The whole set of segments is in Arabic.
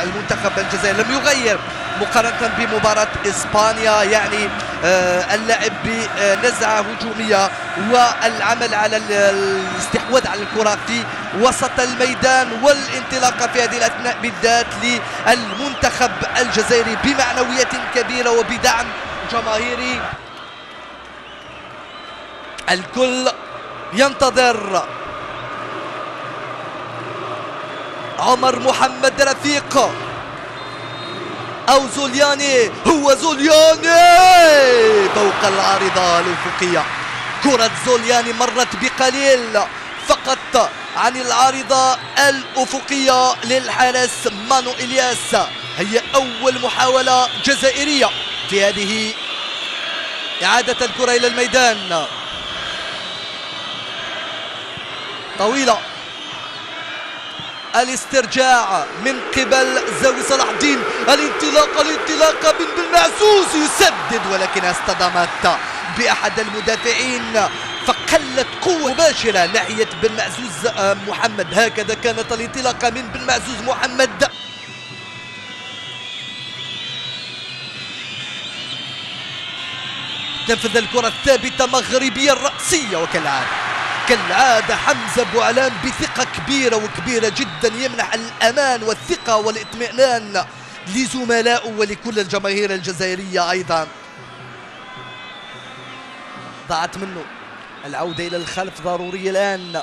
المنتخب الجزائري لم يغير مقارنة بمباراة إسبانيا، يعني اللعب بنزعة هجومية والعمل على الاستحواذ على الكرة في وسط الميدان والانطلاقة في هذه الأثناء بالذات للمنتخب الجزائري بمعنوية كبيرة وبدعم جماهيري. الكل ينتظر عمر محمد رفيق أو زولياني. هو زولياني فوق العارضة الأفقية. كرة زولياني مرت بقليل فقط عن العارضة الأفقية للحارس مانو إلياس. هي أول محاولة جزائرية في هذه إعادة الكرة إلى الميدان. طويلة، الاسترجاع من قبل زاوي صلاح الدين. الانطلاقة من بالمعزوز يسدد ولكنها اصطدمت بأحد المدافعين فقلت قوة مباشرة ناحية بن معزوز محمد. هكذا كانت الانطلاقة من بن معزوز محمد. تنفذ الكرة الثابتة مغربية الرأسية، كالعادة حمزة بوعلام بثقة كبيرة جدا يمنح الأمان والثقة والاطمئنان لزملائه ولكل الجماهير الجزائرية. أيضا ضاعت منه العودة إلى الخلف ضرورية الآن.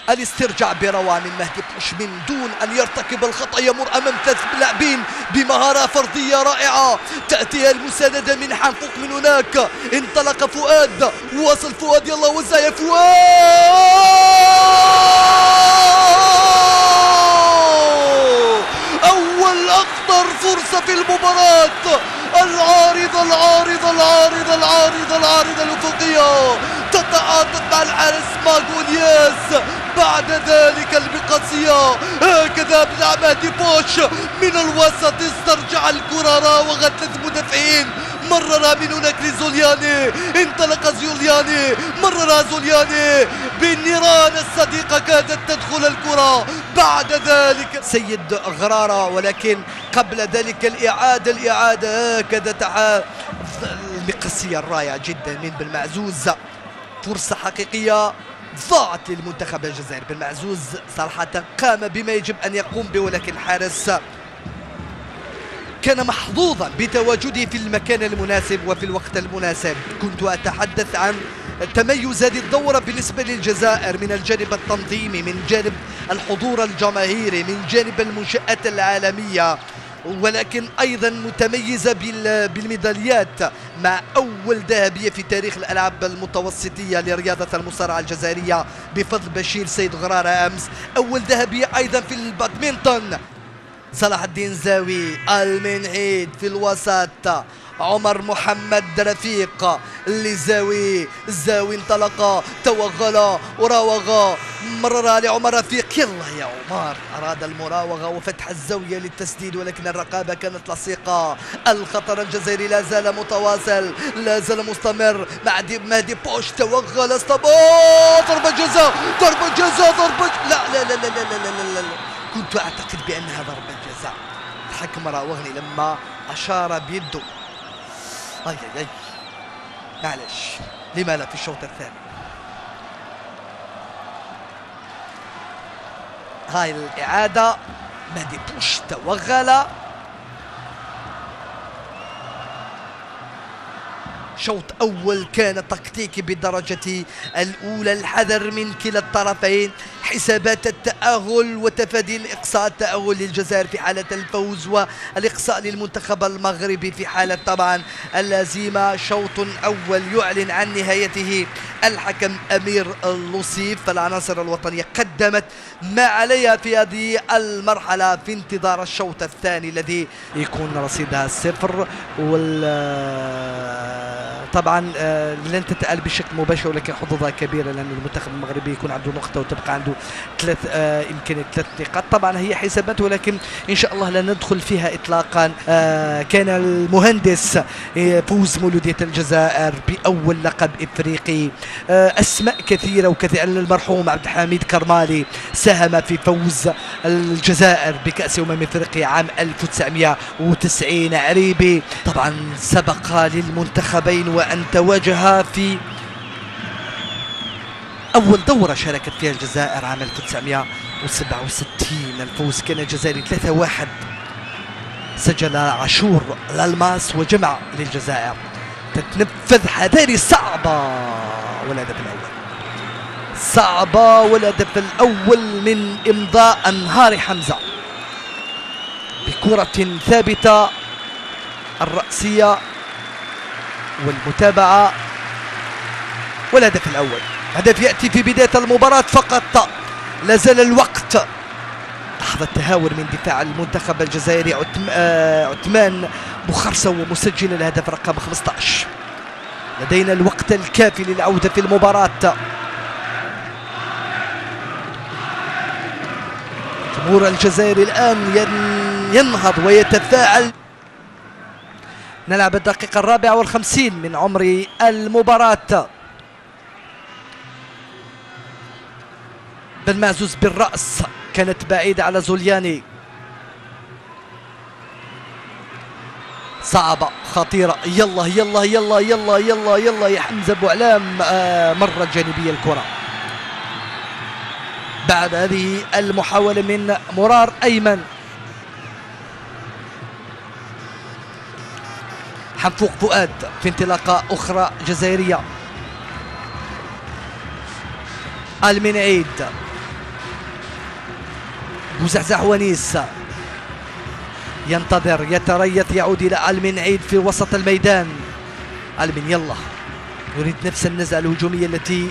الاسترجاع بروعة من مهدي بوش من دون أن يرتكب الخطأ، يمر أمام ثلاث لاعبين بمهارة فردية رائعة. تأتي المساندة من حنفوق من هناك. انطلق فؤاد، وصل فؤاد، يلا وزع يا فؤاد. أول أخطر فرصة في المباراة. العارضة الأفقية تتعاطف مع الحارس ماغولياس. بعد ذلك المقصية هكذا ابدع مهدي بوش من الوسط، استرجع الكرة، راوغ ثلاث مدافعين، مررها من هناك لزولياني. انطلق زولياني، مررها زولياني بالنيران الصديقة، كادت تدخل الكرة. بعد ذلك سيد غرارة، ولكن قبل ذلك الإعادة هكذا المقصية الرائعة جدا من بالمعزوز. فرصة حقيقية ضاعت للمنتخب الجزائري. بالمعزوز صراحة قام بما يجب أن يقوم به، ولكن الحارس كان محظوظا بتواجده في المكان المناسب وفي الوقت المناسب. كنت أتحدث عن تميز هذه الدورة بالنسبة للجزائر من الجانب التنظيمي، من جانب الحضور الجماهيري، من جانب المنشآت العالمية، ولكن أيضا متميزة بالميداليات، مع أول ذهبية في تاريخ الألعاب المتوسطية لرياضة المصارعة الجزائرية بفضل بشير سيد غرارة أمس. أول ذهبية أيضا في البادمنتون. صلاح الدين زاوي، المنعيد في الوسط، عمر محمد رفيق لزاوي. انطلق، توغل وراوغ، مررها لعمر رفيق. يلا يا عمر، أراد المراوغة وفتح الزاوية للتسديد، ولكن الرقابة كانت لصيقة. الخطر الجزائري لا زال متواصل، لا زال مستمر مع مهدي بوش. توغل، استباط، ضربة جزاء لا لا لا لا لا لا لا. كنت أعتقد بأنها ضربة جزاء. الحكم راوغني لما أشار بيده. أي معلش، لما لا في الشوط الثاني. هاي الإعادة، مهدي بوش توغل. شوط أول كان تكتيكي بالدرجة الأولى، الحذر من كلا الطرفين، حسابات التأهل وتفادي الإقصاء. التأهل للجزائر في حالة الفوز، والإقصاء للمنتخب المغربي في حالة طبعا الهزيمة. شوط أول يعلن عن نهايته الحكم أمير اللصيف. فالعناصر الوطنية قدمت ما عليها في هذه المرحلة في انتظار الشوط الثاني الذي يكون رصيدها 0. طبعا لن تتأل بشكل مباشر، ولكن حظوظها كبيرة لأن المنتخب المغربي يكون عنده نقطة وتبقى عنده إمكانية 3 نقاط. طبعا هي حسابات ولكن إن شاء الله لا ندخل فيها إطلاقا. كان المهندس فوز مولودية الجزائر بأول لقب إفريقي. أسماء كثيرة وكثيرة. المرحوم عبد الحميد كرمالي ساهم في فوز الجزائر بكأس إفريقيا عام 1990. عريبي طبعا سبق للمنتخبين وأن تواجها في أول دورة شاركت فيها الجزائر عام 1967. الفوز كان الجزائري 3-1. سجل عاشور الألماس وجمع للجزائر. تتنفذ حذاري صعبة والهدف الأول. صعبة والهدف الأول من إمضاء أنهار حمزة بكرة ثابتة. الرأسية والمتابعة والهدف الأول. هدف يأتي في بداية المباراة فقط. لا زال الوقت. لحظة تهاور من دفاع المنتخب الجزائري عثمان بخرسة ومسجل الهدف رقم 15. لدينا الوقت الكافي للعودة في المباراة. جمهور الجزائر الآن ينهض ويتفاعل. نلعب الدقيقة 54 من عمر المباراة. بن معزوز بالرأس كانت بعيدة على زولياني. صعبة خطيرة. يلا يلا يلا يلا يلا يلا يا حمزة بوعلام. مرة جانبية الكرة بعد هذه المحاولة من مرار أيمن. حنفوق فؤاد في انطلاقة أخرى جزائرية. المنعيد بوزعزع ونيس ينتظر يتريث. يعود إلى المنعيد في وسط الميدان. المن يلا يريد نفس النزعة الهجومية التي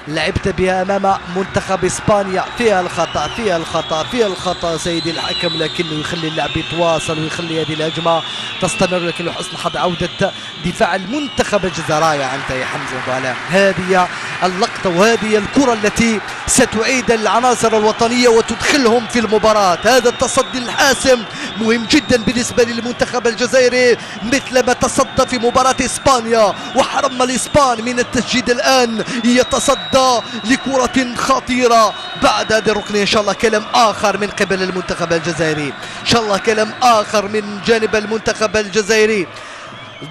لعبت بها أمام منتخب إسبانيا. فيها الخطأ فيها الخطأ فيها الخطأ سيدي الحكم، لكنه يخلي اللعب يتواصل ويخلي هذه الهجمة تستمر. لكن لحسن حظ عودة دفاع المنتخب الجزائري. أنت يا حمزة بوعلام هذه اللقطة وهذه الكرة التي ستعيد العناصر الوطنية وتدخلهم في المباراة. هذا التصدي الحاسم مهم جدا بالنسبة للمنتخب الجزائري مثل ما تصدى في مباراة إسبانيا وحرم الإسبان من التسجيل. الآن يتصدى لكرة خطيرة بعد هذه الركنية. إن شاء الله كلام آخر من قبل المنتخب الجزائري. إن شاء الله كلام آخر من جانب المنتخب الجزائري.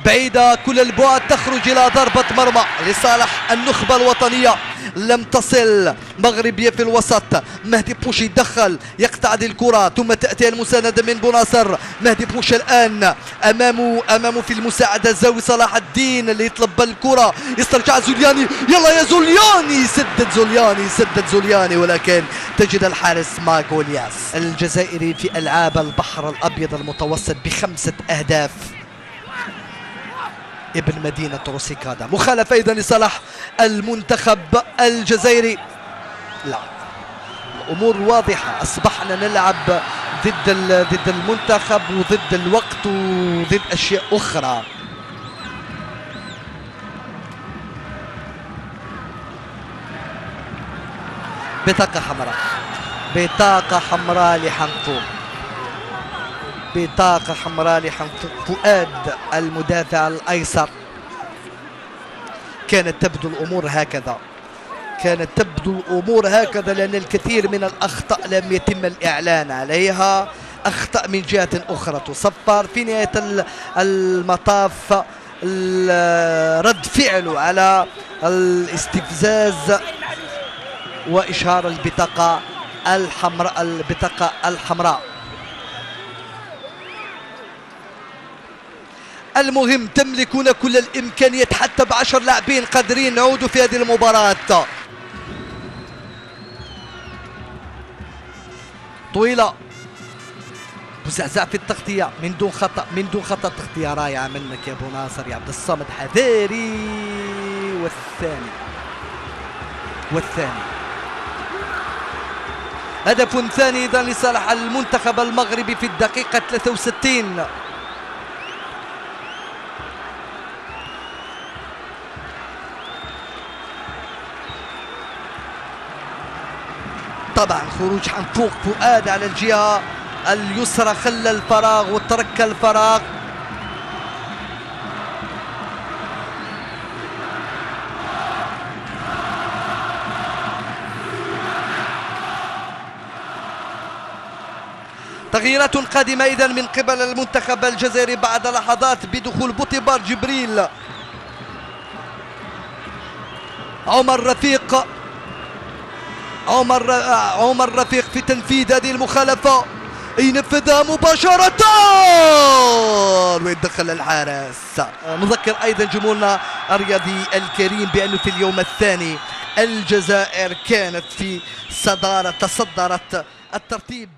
بعيدة كل البعد تخرج إلى ضربة مرمى لصالح النخبة الوطنية. لم تصل مغربية في الوسط. مهدي بوشي دخل يقطع هذه الكرة ثم تأتي المساندة من بوناصر. مهدي بوشي الآن أمامه في المساعدة زاوي صلاح الدين اللي يطلب الكرة. يسترجع زولياني. يلا يا زولياني. سدد زولياني ولكن تجد الحارس ماغولياس الجزائري في ألعاب البحر الأبيض المتوسط ب5 أهداف. ابن مدينة روسيكادا. مخالفة أيضا لصالح المنتخب الجزائري. لا الأمور واضحة. أصبحنا نلعب ضد المنتخب وضد الوقت وضد أشياء أخرى. بطاقة حمراء لحنفوق. بطاقة حمراء لحنفوق فؤاد المدافع الأيسر. كانت تبدو الأمور هكذا لأن الكثير من الأخطاء لم يتم الإعلان عليها. أخطاء من جهة أخرى تصفر في نهاية المطاف. رد فعله على الاستفزاز وإشهار البطاقة الحمراء. المهم تملكون كل الإمكانيات حتى ب10 لاعبين قادرين نعودوا في هذه المباراة. طويلة بزعزع في التغطية من دون خطأ تغطية رائعة منك يا ابو ناصر يا عبد الصمد. حذاري. والثاني هدف ثاني إذا لصالح المنتخب المغربي في الدقيقة 63. طبعا خروج حنفوق فؤاد على الجهة اليسرى خلى الفراغ وترك الفراغ. تغييرات قادمة إذا من قبل المنتخب الجزائري بعد لحظات بدخول بوتيبار جبريل. عمر رفيق في تنفيذ هذه المخالفة، ينفذها مباشرة ويدخل الحارس. نذكر أيضا جمهورنا الرياضي الكريم بأنه في اليوم الثاني الجزائر كانت في تصدرت الترتيب.